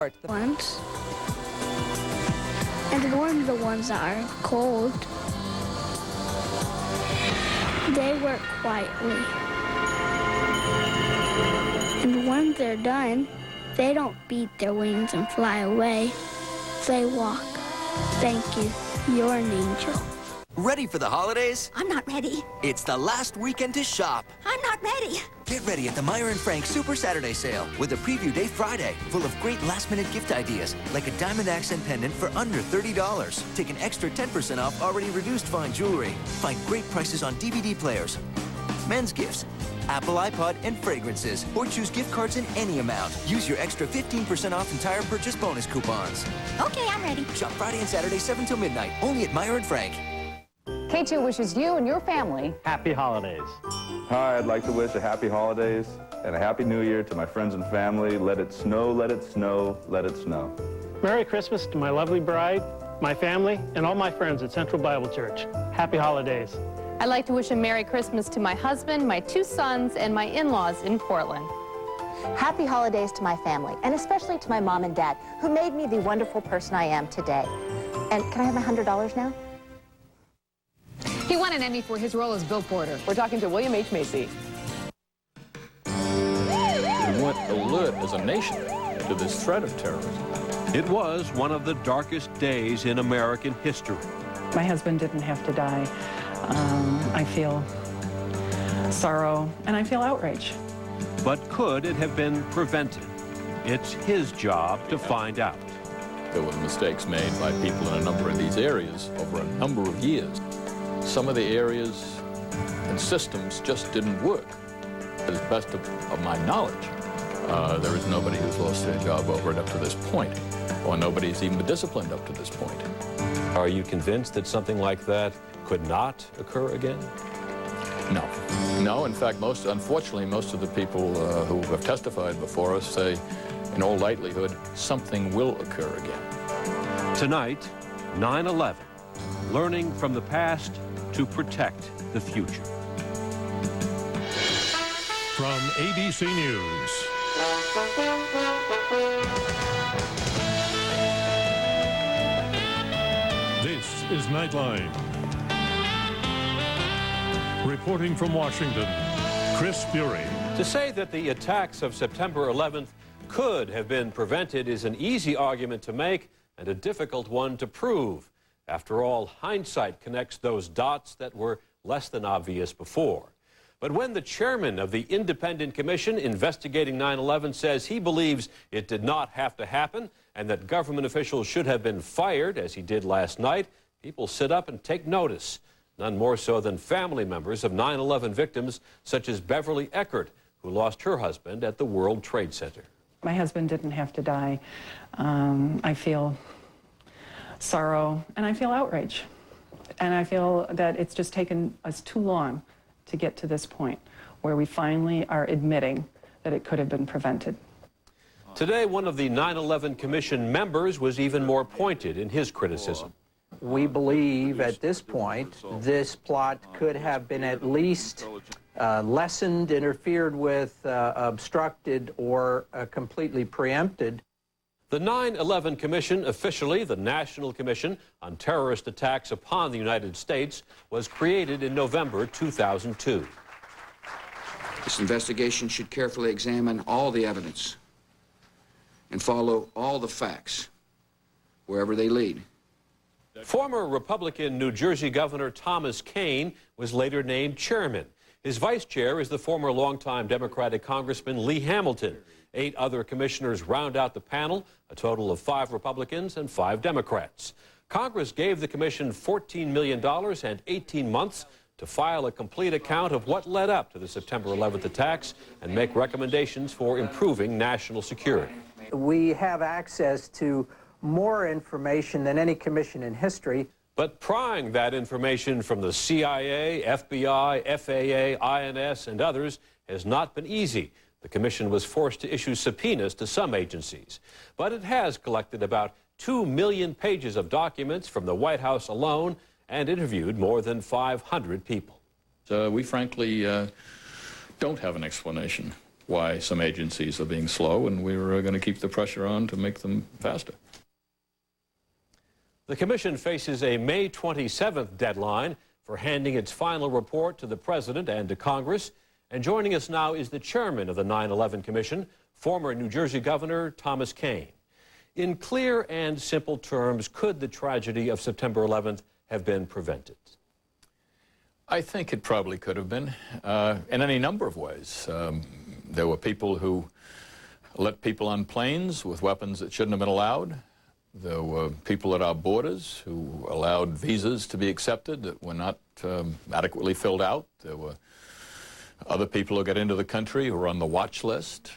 ones. And warm the ones that are cold. They work quietly. And when they're done, they don't beat their wings and fly away. They walk. Thank you. You're an angel. Ready for the holidays? I'm not ready. It's the last weekend to shop. I'm not ready. Get ready at the Meyer and Frank Super Saturday Sale with a preview day Friday, full of great last-minute gift ideas, like a diamond accent pendant for under $30. Take an extra 10% off already reduced fine jewelry. Find great prices on DVD players, men's gifts, Apple iPod, and fragrances, or choose gift cards in any amount. Use your extra 15% off entire purchase bonus coupons. Okay, I'm ready. Shop Friday and Saturday 7 till midnight, only at Meyer and Frank. K2 wishes you and your family happy holidays. Hi, I'd like to wish a happy holidays and a happy new year to my friends and family. Let it snow, let it snow, let it snow. Merry Christmas to my lovely bride, my family, and all my friends at Central Bible Church. Happy holidays. I'd like to wish a Merry Christmas to my husband, my 2 sons, and my in-laws in Portland. happy holidays to my family, and especially to my mom and dad, who made me the wonderful person I am today. And can I have $100 now? He won an Emmy for his role as Bill Porter. We're talking to William H. Macy. We weren't alert as a nation to this threat of terrorism. It was one of the darkest days in American history. My husband didn't have to die. I feel sorrow and I feel outrage. But could it have been prevented? It's his job to find out. There were mistakes made by people in a number of these areas over a number of years. Some of the areas and systems just didn't work. To the best of my knowledge, there is nobody who's lost their job over it up to this point, or nobody's even been disciplined up to this point. Are you convinced that something like that could not occur again? No. No, in fact, unfortunately, most of the people who have testified before us say, in all likelihood, something will occur again. Tonight, 9/11, learning from the past to protect the future. From ABC News. This is Nightline. Reporting from Washington, Chris Bury. To say that the attacks of September 11th could have been prevented is an easy argument to make and a difficult one to prove. After all, hindsight connects those dots that were less than obvious before. But when the chairman of the independent commission investigating 9/11 says he believes it did not have to happen and that government officials should have been fired, as he did last night, people sit up and take notice. None more so than family members of 9/11 victims, such as Beverly Eckert, who lost her husband at the World Trade Center. My husband didn't have to die. I feel sorrow and I feel outrage. And I feel that it's just taken us too long to get to this point where we finally are admitting that it could have been prevented. Today, one of the 9/11 Commission members was even more pointed in his criticism. We believe at this point this plot could have been at least lessened, interfered with, obstructed, or completely preempted. The 9/11 Commission, officially the National Commission on Terrorist Attacks upon the United States, was created in November 2002. This investigation should carefully examine all the evidence and follow all the facts wherever they lead. Former Republican New Jersey Governor Thomas Kean was later named chairman. His vice chair is the former longtime Democratic Congressman Lee Hamilton. 8 other commissioners round out the panel, a total of 5 Republicans and 5 Democrats. Congress gave the commission $14 million and 18 months to file a complete account of what led up to the September 11th attacks and make recommendations for improving national security. We have access to more information than any commission in history. But prying that information from the CIA, FBI, FAA, INS, and others has not been easy. The commission was forced to issue subpoenas to some agencies. But it has collected about 2 million pages of documents from the White House alone and interviewed more than 500 people. We frankly don't have an explanation why some agencies are being slow, and we're going to keep the pressure on to make them faster. The commission faces a May 27th deadline for handing its final report to the President and to Congress. And joining us now is the chairman of the 9/11 Commission, former New Jersey Governor Thomas Kean. In clear and simple terms, could the tragedy of September 11th have been prevented? I think it probably could have been, in any number of ways. There were people who let people on planes with weapons that shouldn't have been allowed. There were people at our borders who allowed visas to be accepted that were not adequately filled out. There were other people who got into the country who were on the watch list.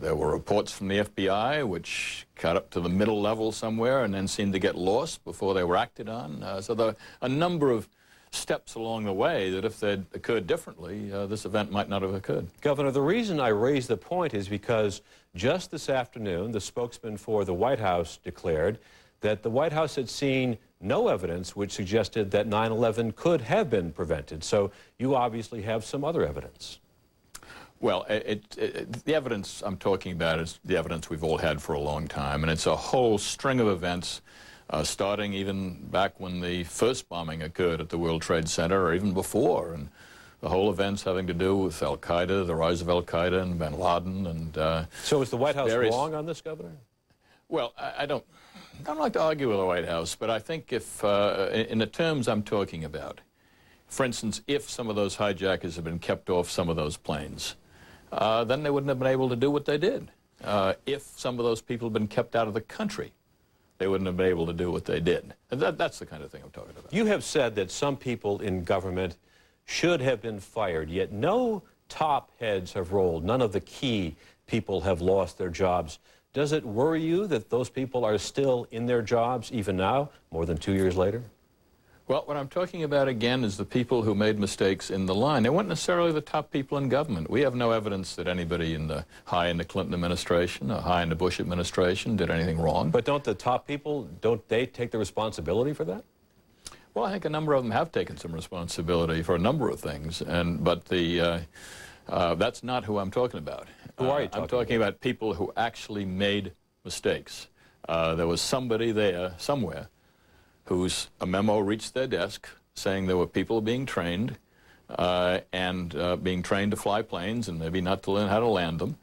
There were reports from the FBI which got up to the middle level somewhere and then seemed to get lost before they were acted on. So there are a number of steps along the way that if they'd occurred differently, this event might not have occurred. Governor, the reason I raise the point is because just this afternoon, the spokesman for the White House declared that the White House had seen no evidence which suggested that 9/11 could have been prevented. So you obviously have some other evidence. Well, the evidence I'm talking about is the evidence we've all had for a long time, and it's a whole string of events starting even back when the first bombing occurred at the World Trade Center, or even before, and the whole events having to do with Al-Qaeda, the rise of Al-Qaeda and bin Laden, and so is the White House wrong on this, Governor? Well, I don't like to argue with the White House, but I think if, in the terms I'm talking about, for instance, if some of those hijackers had been kept off some of those planes, then they wouldn't have been able to do what they did. If some of those people had been kept out of the country, they wouldn't have been able to do what they did. And that's the kind of thing I'm talking about. You have said that some people in government should have been fired, yet no top heads have rolled. None of the key people have lost their jobs. Does it worry you that those people are still in their jobs even now, more than 2 years later? Well, what I'm talking about, again, is the people who made mistakes in the line. They weren't necessarily the top people in government. We have no evidence that anybody high in the Clinton administration or high in the Bush administration did anything wrong. But don't the top people, don't they take the responsibility for that? Well, I think a number of them have taken some responsibility for a number of things, but that's not who I'm talking about. Who are you talking I'm talking about people who actually made mistakes. There was somebody there, somewhere, a memo reached their desk saying there were people being trained being trained to fly planes and maybe not to learn how to land them,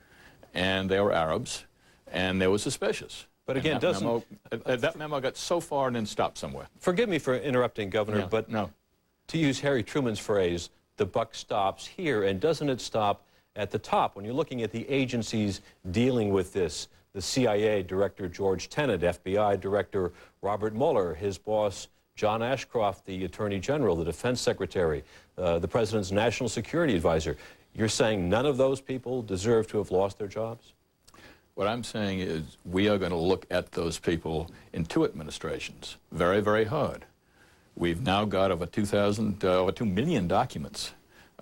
and they were Arabs, and they were suspicious. But again, that memo got so far and then stopped somewhere. Forgive me for interrupting, Governor, but no. To use Harry Truman's phrase, the buck stops here, and doesn't it stop at the top? When you're looking at the agencies dealing with this, the CIA Director George Tenet, FBI Director Robert Mueller, his boss John Ashcroft, the Attorney General, the Defense Secretary, the President's National Security Advisor. You're saying none of those people deserve to have lost their jobs? What I'm saying is we are going to look at those people in 2 administrations very, very hard. We've now got over 2 million documents.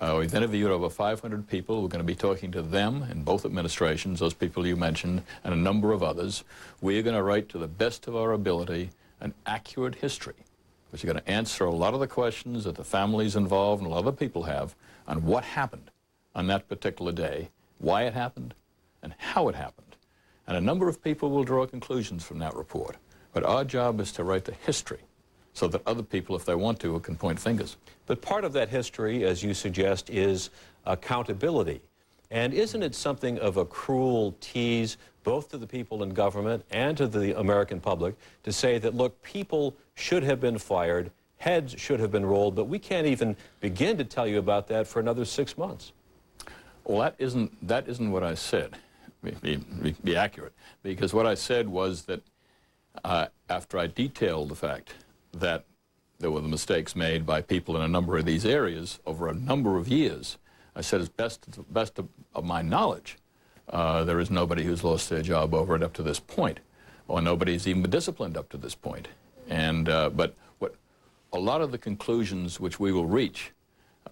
We've interviewed over 500 people. We're going to be talking to them in both administrations, those people you mentioned, and a number of others. We are going to write to the best of our ability an accurate history, which is going to answer a lot of the questions that the families involved and a lot of other people have on what happened on that particular day, why it happened, and how it happened. And a number of people will draw conclusions from that report. But our job is to write the history so that other people, if they want to, can point fingers. But part of that history, as you suggest, is accountability. And isn't it something of a cruel tease, both to the people in government and to the American public, to say that, look, people should have been fired, heads should have been rolled, but we can't even begin to tell you about that for another 6 months? Well, that isn't what I said. Be accurate. Because what I said was that after I detailed the fact that there were the mistakes made by people in a number of these areas over a number of years, I said, as best of my knowledge, there is nobody who's lost their job over it up to this point, or nobody's even been disciplined up to this point. But a lot of the conclusions which we will reach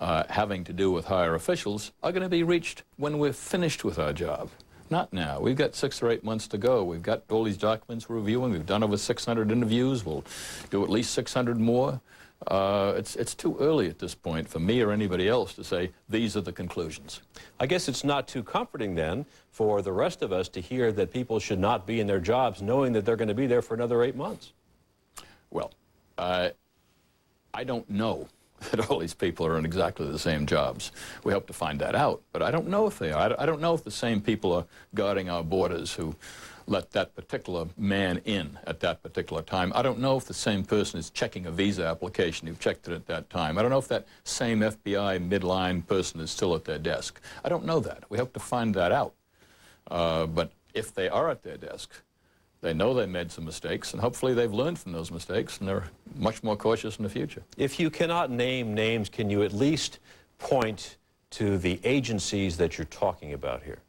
having to do with higher officials are going to be reached when we're finished with our job. Not now. We've got 6 or 8 months to go. We've got all these documents we're reviewing. We've done over 600 interviews. We'll do at least 600 more. It's too early at this point for me or anybody else to say these are the conclusions. I guess it's not too comforting then for the rest of us to hear that people should not be in their jobs knowing that they're going to be there for another 8 months. Well, I don't know that all these people are in exactly the same jobs. We hope to find that out, but I don't know if they are. I don't know if the same people are guarding our borders who let that particular man in at that particular time. I don't know if the same person is checking a visa application who checked it at that time. I don't know if that same FBI midline person is still at their desk. I don't know that. We hope to find that out. But if they are at their desk, they know they made some mistakes, and hopefully they've learned from those mistakes, and they're much more cautious in the future. If you cannot name names, can you at least point to the agencies that you're talking about here?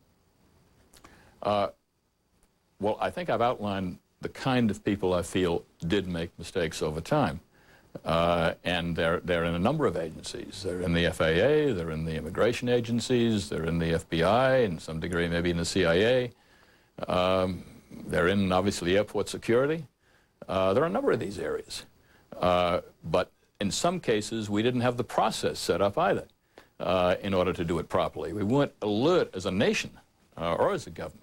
Well, I think I've outlined the kind of people I feel did make mistakes over time. And they're in a number of agencies. They're in the FAA, they're in the immigration agencies, they're in the FBI, in some degree maybe in the CIA. They're in, obviously, airport security. There are a number of these areas. But in some cases, we didn't have the process set up either in order to do it properly. We weren't alert as a nation or as a government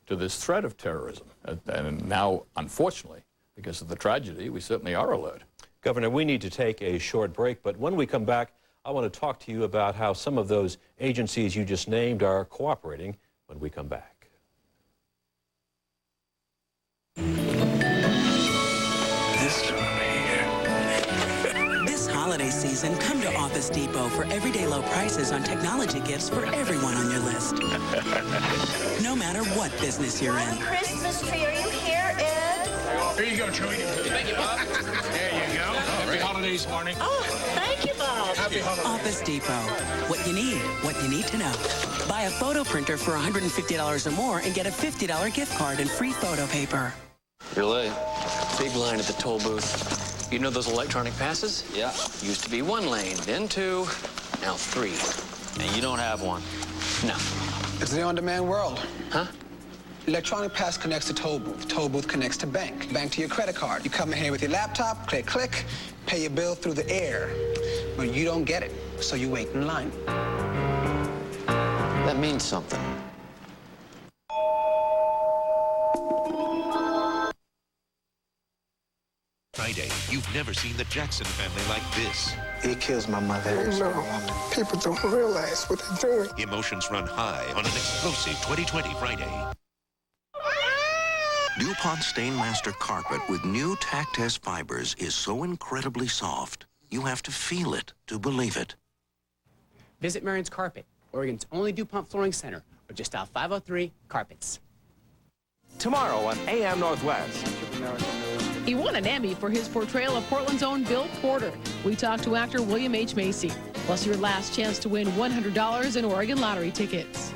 to this threat of terrorism. And now, unfortunately, because of the tragedy, we certainly are alert. Governor, we need to take a short break, but when we come back, I want to talk to you about how some of those agencies you just named are cooperating when we come back. This holiday season, come to Office Depot for everyday low prices on technology gifts for everyone on your list. No matter what business you're in. Christmas tree, are you here, Ed? Here you go, Joey. Thank you, Bob. There you go. Happy holidays, Marnie. Oh, thank you, Bob. Happy holidays. Office Depot. What you need to know. Buy a photo printer for $150 or more and get a $50 gift card and free photo paper. You're late. Big line at the toll booth. You know those electronic passes? Yeah. Used to be 1 lane, then 2, now 3. And you don't have one? No. It's the on-demand world. Huh? Electronic pass connects to toll booth. Toll booth connects to bank. Bank to your credit card. You come in here with your laptop, click, click, pay your bill through the air. But you don't get it, so you wait in line. That means something. Friday, you've never seen the Jackson family like this. It kills my mother. No, people don't realize what they're doing. Emotions run high on an explosive 2020 Friday. DuPont Stainmaster carpet with new Tac-Test fibers is so incredibly soft, you have to feel it to believe it. Visit Marion's Carpet, Oregon's only DuPont flooring center, or just out 503 Carpets. Tomorrow on AM Northwest. He won an Emmy for his portrayal of Portland's own Bill Porter. We talked to actor William H. Macy. Plus your last chance to win $100 in Oregon lottery tickets.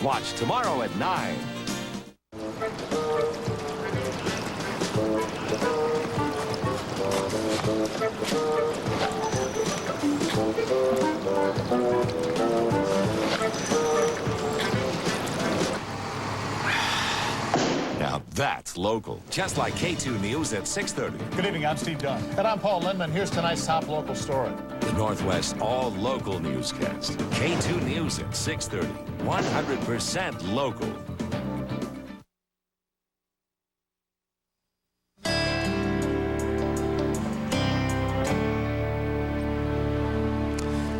Watch tomorrow at 9. Now that's local. Just like K2 News at 6:30. Good evening, I'm Steve Dunn. And I'm Paul Lindman. Here's tonight's top local story. The Northwest all local newscast. K2 News at 6:30. 100% local.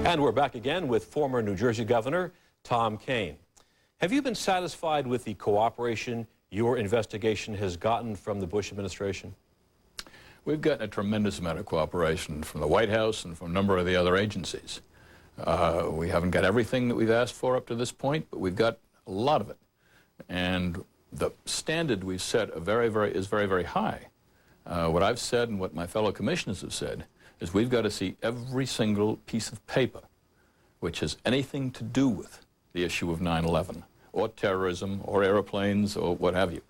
And we're back again with former New Jersey Governor Tom Kean. Have you been satisfied with the cooperation your investigation has gotten from the Bush administration? We've gotten a tremendous amount of cooperation from the White House and from a number of the other agencies. We haven't got everything that we've asked for up to this point, but we've got a lot of it. And the standard we've set is very, very high. What I've said and what my fellow commissioners have said is we've got to see every single piece of paper which has anything to do with the issue of 9/11 or terrorism or airplanes or what have you.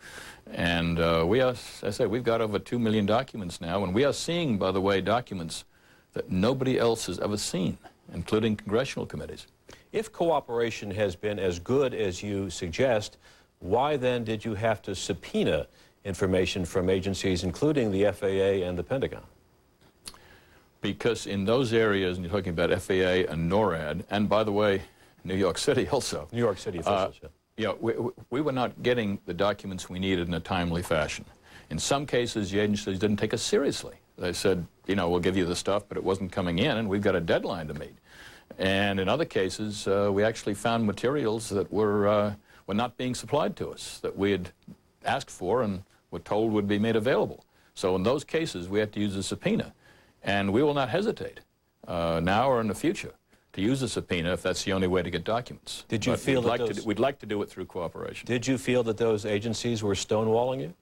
And we are, as I say, we've got over 2 million documents now, and we are seeing, by the way, documents that nobody else has ever seen, including congressional committees. If cooperation has been as good as you suggest, why then did you have to subpoena information from agencies, including the FAA and the Pentagon? Because in those areas, and you're talking about FAA and NORAD, and by the way, New York City also. New York City officials, yeah. We were not getting the documents we needed in a timely fashion. In some cases, the agencies didn't take us seriously. They said, you know, we'll give you the stuff, but it wasn't coming in, and we've got a deadline to meet. And in other cases, we actually found materials that were not being supplied to us, that we had asked for and were told would be made available. So in those cases, we had to use a subpoena. And we will not hesitate, now or in the future, to use a subpoena if that's the only way to get documents. Did you feel that we'd like to do it through cooperation. Did you feel that those agencies were stonewalling you?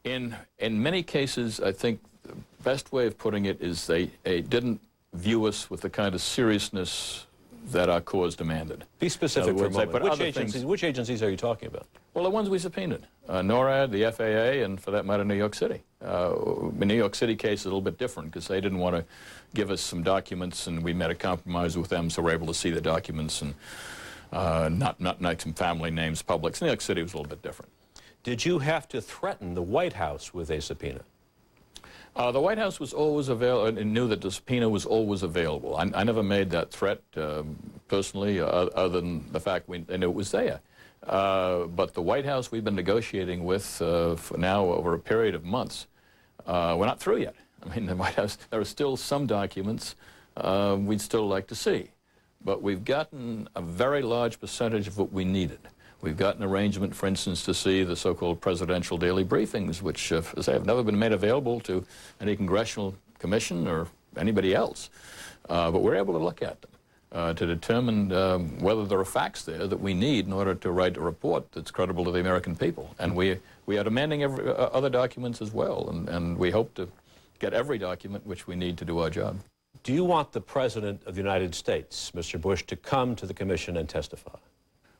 In many cases, I think the best way of putting it is they didn't view us with the kind of seriousness that our cause demanded. Be specific for a moment. Which agencies are you talking about? Well, the ones we subpoenaed. NORAD, the FAA, and for that matter, New York City. The New York City case is a little bit different because they didn't want to give us some documents, and we made a compromise with them, so we're able to see the documents and not make some family names public. So New York City was a little bit different. Did you have to threaten the White House with a subpoena? The White House was always available and knew that the subpoena was always available. I never made that threat personally, other than the fact we knew it was there. But the White House we've been negotiating with for now over a period of months. We're not through yet. I mean, the White House, there are still some documents we'd still like to see. But we've gotten a very large percentage of what we needed. We've got an arrangement, for instance, to see the so-called presidential daily briefings, which, as I say, have never been made available to any congressional commission or anybody else. But we're able to look at them to determine whether there are facts there that we need in order to write a report that's credible to the American people. And we are demanding other documents as well, and we hope to get every document which we need to do our job. Do you want the President of the United States, Mr. Bush, to come to the commission and testify?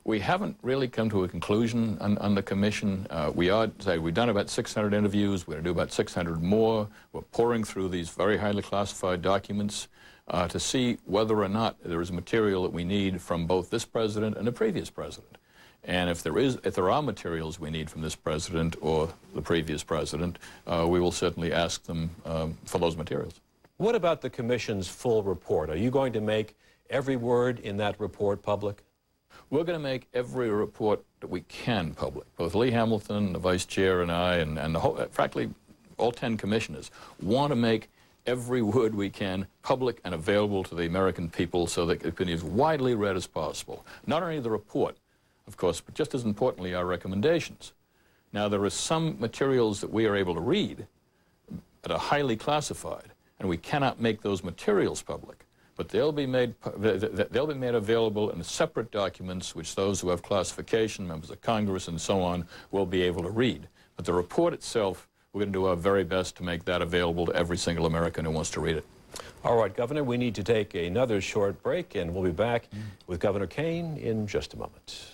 We haven't really come to a conclusion on the commission. We've done about 600 interviews. We're going to do about 600 more. We're pouring through these very highly classified documents to see whether or not there is material that we need from both this president and the previous president. And if there are materials we need from this president or the previous president, we will certainly ask them for those materials. What about the commission's full report? Are you going to make every word in that report public? We're going to make every report that we can public. Both Lee Hamilton, the vice chair, and I, and the whole, frankly, all 10 commissioners want to make every word we can public and available to the American people so that it can be as widely read as possible. Not only the report, of course, but just as importantly, our recommendations. Now, there are some materials that we are able to read that are highly classified, and we cannot make those materials public. But they'll be made available in separate documents which those who have classification, members of Congress and so on, will be able to read. But the report itself, we're going to do our very best to make that available to every single American who wants to read it. All right, Governor, we need to take another short break, and we'll be back with Governor Kane in just a moment.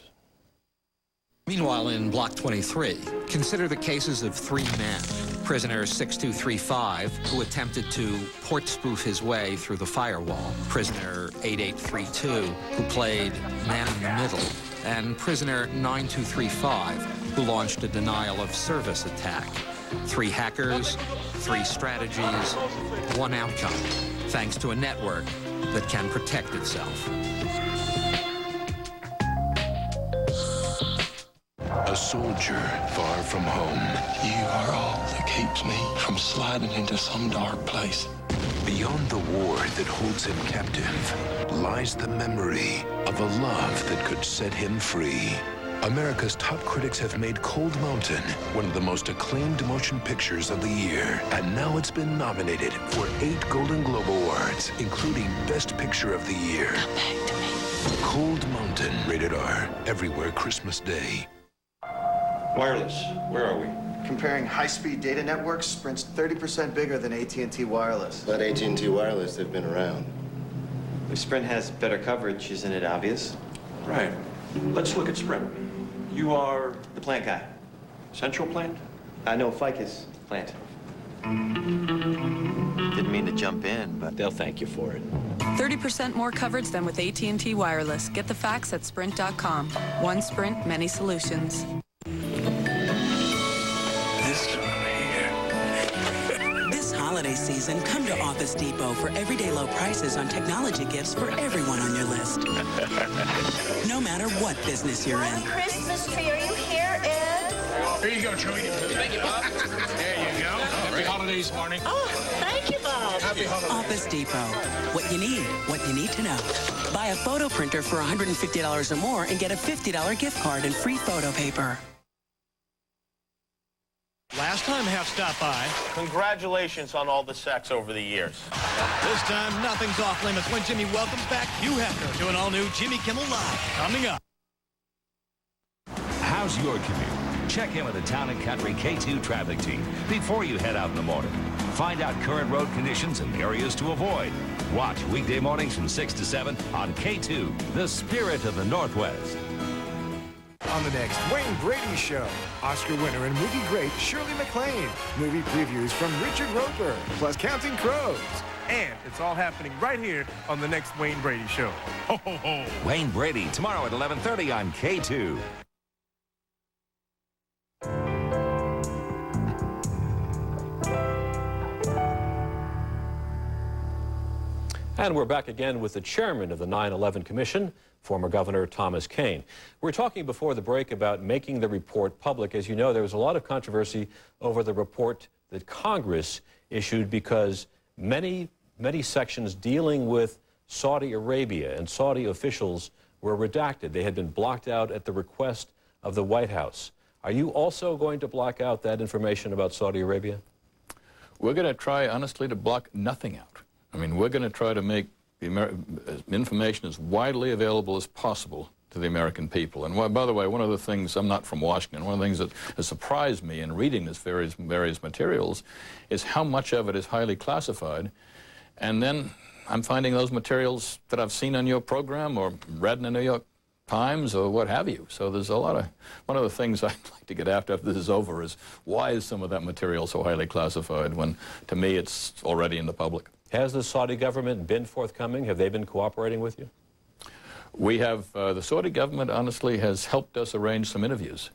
Meanwhile, in Block 23, consider the cases of 3 men. Prisoner 6235, who attempted to port spoof his way through the firewall. Prisoner 8832, who played man in the middle. And prisoner 9235, who launched a denial of service attack. 3 hackers, 3 strategies, 1 outcome, thanks to a network that can protect itself. A soldier far from home. You are all that keeps me from sliding into some dark place. Beyond the war that holds him captive lies the memory of a love that could set him free. America's top critics have made Cold Mountain one of the most acclaimed motion pictures of the year. And now it's been nominated for 8 Golden Globe Awards, including Best Picture of the Year. Come back to me. Cold Mountain, rated R, everywhere Christmas Day. Wireless, where are we? Comparing high-speed data networks, Sprint's 30% bigger than AT&T Wireless. But AT&T Wireless, they've been around. If Sprint has better coverage, isn't it obvious? Right. Let's look at Sprint. You are... The plant guy. Central Plant? No, Ficus Plant. Didn't mean to jump in, but... They'll thank you for it. 30% more coverage than with AT&T Wireless. Get the facts at Sprint.com. One Sprint, many solutions. This holiday season, come to Office Depot for everyday low prices on technology gifts for everyone on your list. No matter what business you're in. Christmas tree, are you here, Ed? Here you go, Chewie. Thank you, Bob. There you go. Happy holidays, Marnie. Oh, thank you, Bob. Happy holidays. Office Depot. What you need to know. Buy a photo printer for $150 or more and get a $50 gift card and free photo paper. Last time Hef stopped by. Congratulations on all the sex over the years. This time, nothing's off limits when Jimmy welcomes back Hugh Hefner to an all-new Jimmy Kimmel Live. Coming up. How's your commute? Check in with the Town and Country K2 traffic team before you head out in the morning. Find out current road conditions and areas to avoid. Watch weekday mornings from 6 to 7 on K2, the spirit of the Northwest. On the next Wayne Brady Show, Oscar winner and movie great Shirley MacLaine, movie previews from Richard Roper, plus Counting Crows. And it's all happening right here on the next Wayne Brady Show. Ho, ho, ho. Wayne Brady, tomorrow at 11:30 on K2. And we're back again with the chairman of the 9/11 Commission, former Governor Thomas Kean. We were talking before the break about making the report public. As you know, there was a lot of controversy over the report that Congress issued because many sections dealing with Saudi Arabia and Saudi officials were redacted. They had been blocked out at the request of the White House. Are you also going to block out that information about Saudi Arabia? We're going to try, honestly, to block nothing out. I mean, we're going to try to make the information as widely available as possible to the American people. And by the way, one of the things, I'm not from Washington, one of the things that has surprised me in reading this various materials is how much of it is highly classified. And then I'm finding those materials that I've seen on your program or read in the New York Times or what have you. So there's a lot of, one of the things I'd like to get after this is over is why is some of that material so highly classified when, to me, it's already in the public. Has the Saudi government been forthcoming? Have they been cooperating with you? We have, the Saudi government, honestly, has helped us arrange some interviews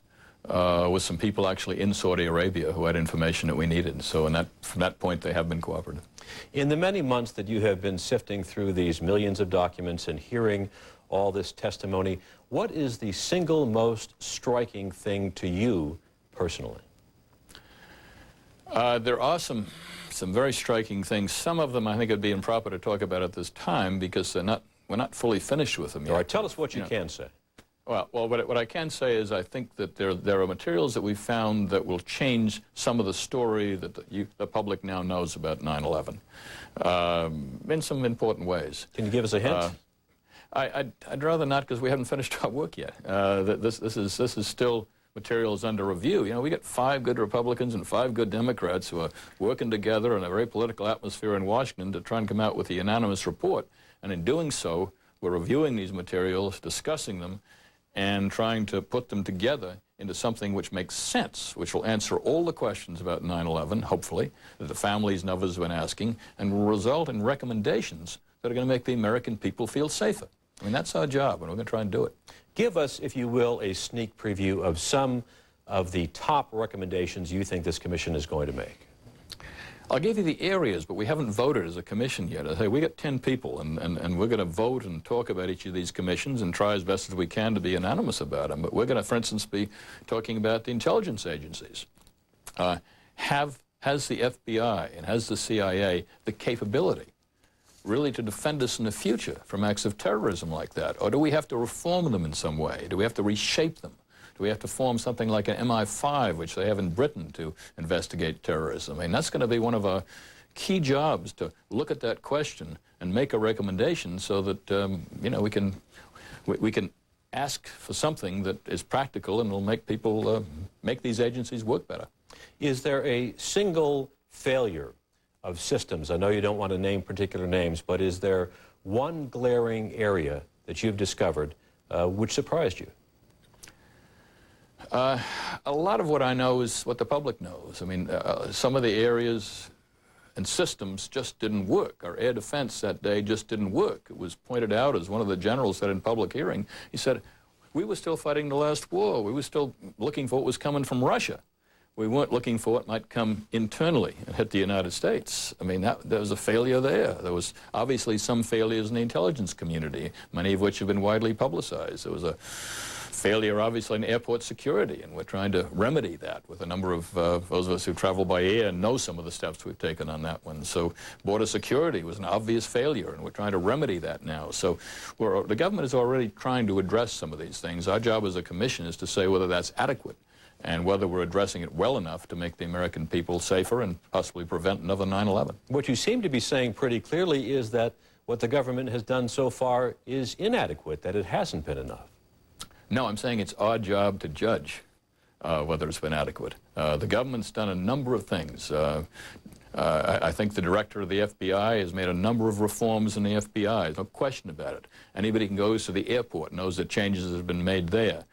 with some people actually in Saudi Arabia who had information that we needed. So from that point, they have been cooperative. In the many months that you have been sifting through these millions of documents and hearing all this testimony, what is the single most striking thing to you personally? There are some very striking things. Some of them I think it'd be improper to talk about at this time because we're not fully finished with them yet. All right, tell us what you can say. Well, what I can say is I think that there are materials that we found that will change some of the story that the public now knows about 9/11 in some important ways. Can you give us a hint? I'd rather not because we haven't finished our work yet. This is still materials under review. You know, we got 5 good Republicans and 5 good Democrats who are working together in a very political atmosphere in Washington to try and come out with a unanimous report. And in doing so, we're reviewing these materials, discussing them, and trying to put them together into something which makes sense, which will answer all the questions about 9/11, hopefully, that the families and others have been asking, and will result in recommendations that are going to make the American people feel safer. I mean, that's our job, and we're going to try and do it. Give us, if you will, a sneak preview of some of the top recommendations you think this commission is going to make. I'll give you the areas, but we haven't voted as a commission yet. I say we got 10 people, and we're going to vote and talk about each of these commissions and try as best as we can to be unanimous about them. But we're going to, for instance, be talking about the intelligence agencies. Has the FBI and has the CIA the capability really to defend us in the future from acts of terrorism like that? Or do we have to reform them in some way? Do we have to reshape them? Do we have to form something like an MI5, which they have in Britain, to investigate terrorism? I mean, that's going to be one of our key jobs, to look at that question and make a recommendation so that, you know, we can ask for something that is practical and will make people, make these agencies work better. Is there a single failure of systems? I know you don't want to name particular names, but is there one glaring area that you've discovered which surprised you? A lot of what I know is what the public knows. I mean, some of the areas and systems just didn't work. Our air defense that day just didn't work. It was pointed out, as one of the generals said in public hearing, he said, we were still fighting the last war. We were still looking for what was coming from Russia. we weren't looking for what might come internally and hit the United States. I mean, there was a failure there. There was obviously some failures in the intelligence community, many of which have been widely publicized. There was a failure, obviously, in airport security, and we're trying to remedy that with a number of those of us who travel by air know some of the steps we've taken on that one. So border security was an obvious failure, and we're trying to remedy that now. So the government is already trying to address some of these things. Our job as a commission is to say whether that's adequate and whether we're addressing it well enough to make the American people safer and possibly prevent another 9/11. What you seem to be saying pretty clearly is that what the government has done so far is inadequate, that it hasn't been enough. No, I'm saying it's our job to judge whether it's been adequate. The government's done a number of things. I think the director of the FBI has made a number of reforms in the FBI, no question about it. Anybody who goes to the airport knows that changes have been made there.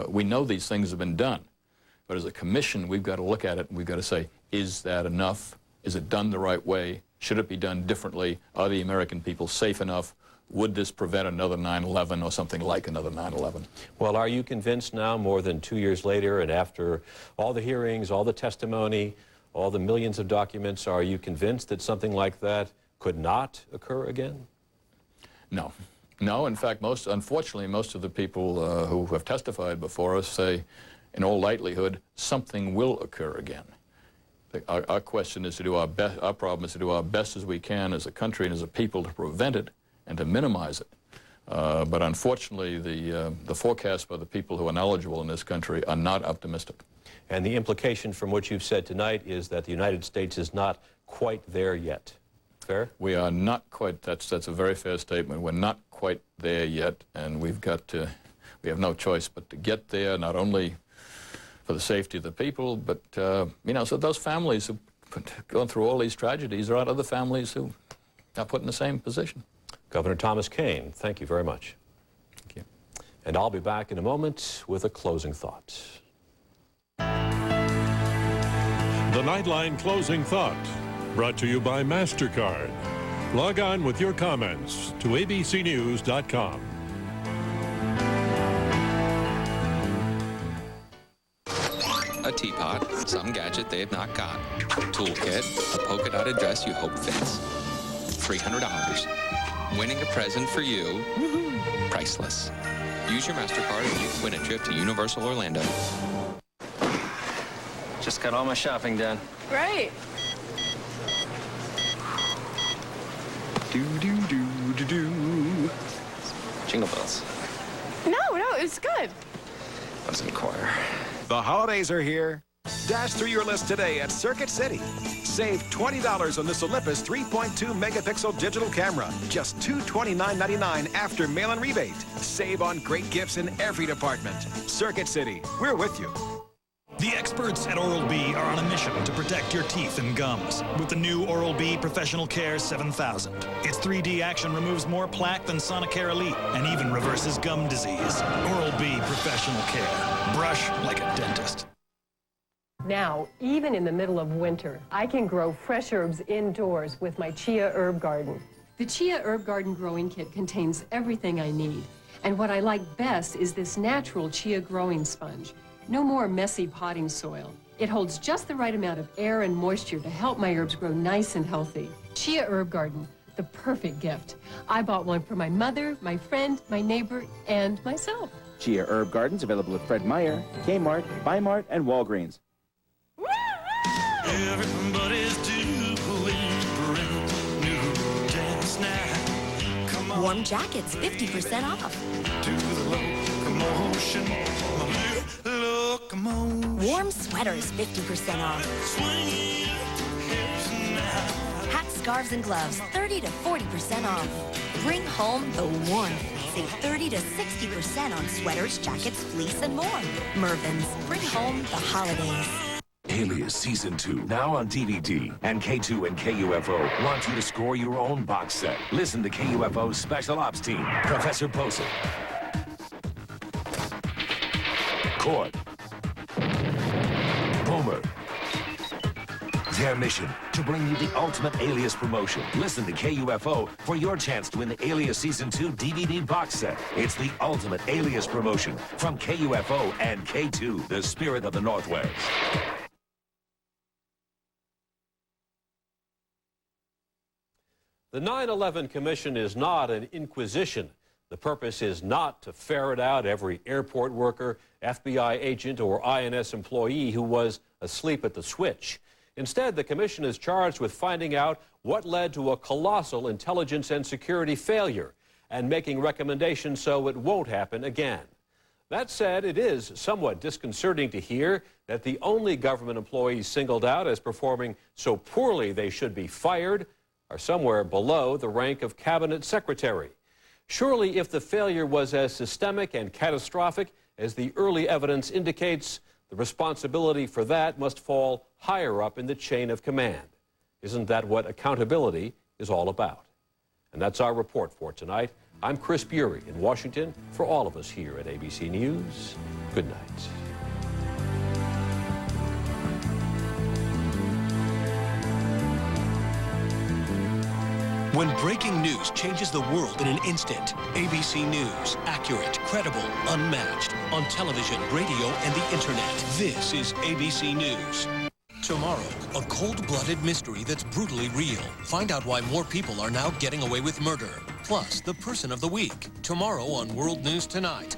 We know these things have been done, but as a commission, we've got to look at it and we've got to say, is that enough? Is it done the right way? Should it be done differently? Are the American people safe enough? Would this prevent another 9/11 or something like another 9/11? Well, are you convinced now, more than 2 years later, and after all the hearings, all the testimony, all the millions of documents, are you convinced that something like that could not occur again? No. No, in fact, unfortunately, most of the people who have testified before us say, in all likelihood, something will occur again. Our question is to do our best, our problem is to do our best as we can as a country and as a people to prevent it and to minimize it. But unfortunately, the forecasts by the people who are knowledgeable in this country are not optimistic. And the implication from what you've said tonight is that the United States is not quite there yet. Fair? We are not quite, that's a very fair statement. We're not quite there yet, and we have no choice but to get there, not only for the safety of the people, but, you know, so those families who've gone through all these tragedies, there are other families who are put in the same position. Governor Thomas Kean, thank you very much. Thank you. And I'll be back in a moment with a closing thought. The Nightline Closing Thought, brought to you by MasterCard. Log on with your comments to abcnews.com. A teapot, some gadget they have not got. Toolkit, a polka dotted dress you hope fits. $300. Winning a present for you. Priceless. Use your MasterCard and you can win a trip to Universal Orlando. Just got all my shopping done. Great. Do. Jingle bells. No, it's good. I was in choir. The holidays are here. Dash through your list today at Circuit City. Save $20 on this Olympus 3.2 megapixel digital camera. Just $229.99 after mail-in rebate. Save on great gifts in every department. Circuit City, we're with you. The experts at Oral-B are on a mission to protect your teeth and gums with the new Oral-B Professional Care 7000. Its 3D action removes more plaque than Sonicare Elite and even reverses gum disease. Oral-B Professional Care. Brush like a dentist. Now, even in the middle of winter, I can grow fresh herbs indoors with my Chia Herb Garden. The Chia Herb Garden Growing Kit contains everything I need. And what I like best is this natural Chia growing sponge. No more messy potting soil. It holds just the right amount of air and moisture to help my herbs grow nice and healthy. Chia Herb Garden, the perfect gift. I bought one for my mother, my friend, my neighbor, and myself. Chia Herb Garden's available at Fred Meyer, Kmart, Bi-Mart, and Walgreens. Everybody's doing brand new dance now. Come on. Warm jackets, 50% off. To the locomotion. Warm sweaters, 50% off. Hats, scarves, and gloves, 30 to 40% off. Bring home the warmth. Save 30 to 60% on sweaters, jackets, fleece, and more. Mervyn's, bring home the holidays. Alias Season 2, now on DVD. And K2 and KUFO want you to score your own box set. Listen to KUFO's Special Ops Team, Professor Posey, Cord, Boomer. Their mission, to bring you the ultimate Alias promotion. Listen to KUFO for your chance to win the Alias Season 2 DVD box set. It's the ultimate Alias promotion from KUFO and K2, the spirit of the Northwest. The 9/11 Commission is not an inquisition. The purpose is not to ferret out every airport worker, FBI agent, or INS employee who was asleep at the switch. Instead, the commission is charged with finding out what led to a colossal intelligence and security failure and making recommendations so it won't happen again. That said, it is somewhat disconcerting to hear that the only government employees singled out as performing so poorly they should be fired are somewhere below the rank of cabinet secretary. Surely, if the failure was as systemic and catastrophic as the early evidence indicates, the responsibility for that must fall higher up in the chain of command. Isn't that what accountability is all about? And that's our report for tonight. I'm Chris Bury in Washington. For all of us here at ABC News, good night. When breaking news changes the world in an instant, ABC News. Accurate, credible, unmatched. On television, radio, and the internet. This is ABC News. Tomorrow, a cold-blooded mystery that's brutally real. Find out why more people are now getting away with murder. Plus, the person of the week. Tomorrow on World News Tonight.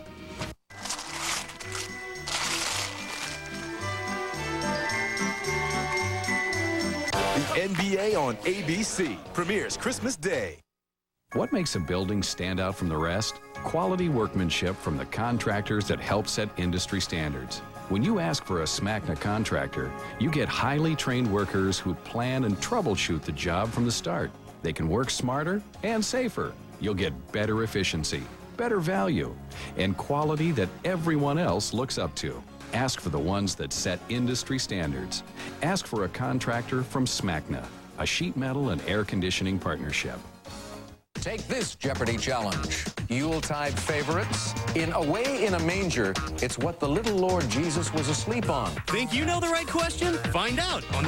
The NBA on ABC premieres Christmas Day. What makes a building stand out from the rest? Quality workmanship from the contractors that help set industry standards. When you ask for a SMACNA contractor, you get highly trained workers who plan and troubleshoot the job from the start. They can work smarter and safer. You'll get better efficiency, better value, and quality that everyone else looks up to. Ask for the ones that set industry standards. Ask for a contractor from SMACNA, a sheet metal and air conditioning partnership. Take this Jeopardy challenge. Yuletide favorites. In Away in a Manger, it's what the little Lord Jesus was asleep on. Think you know the right question? Find out on the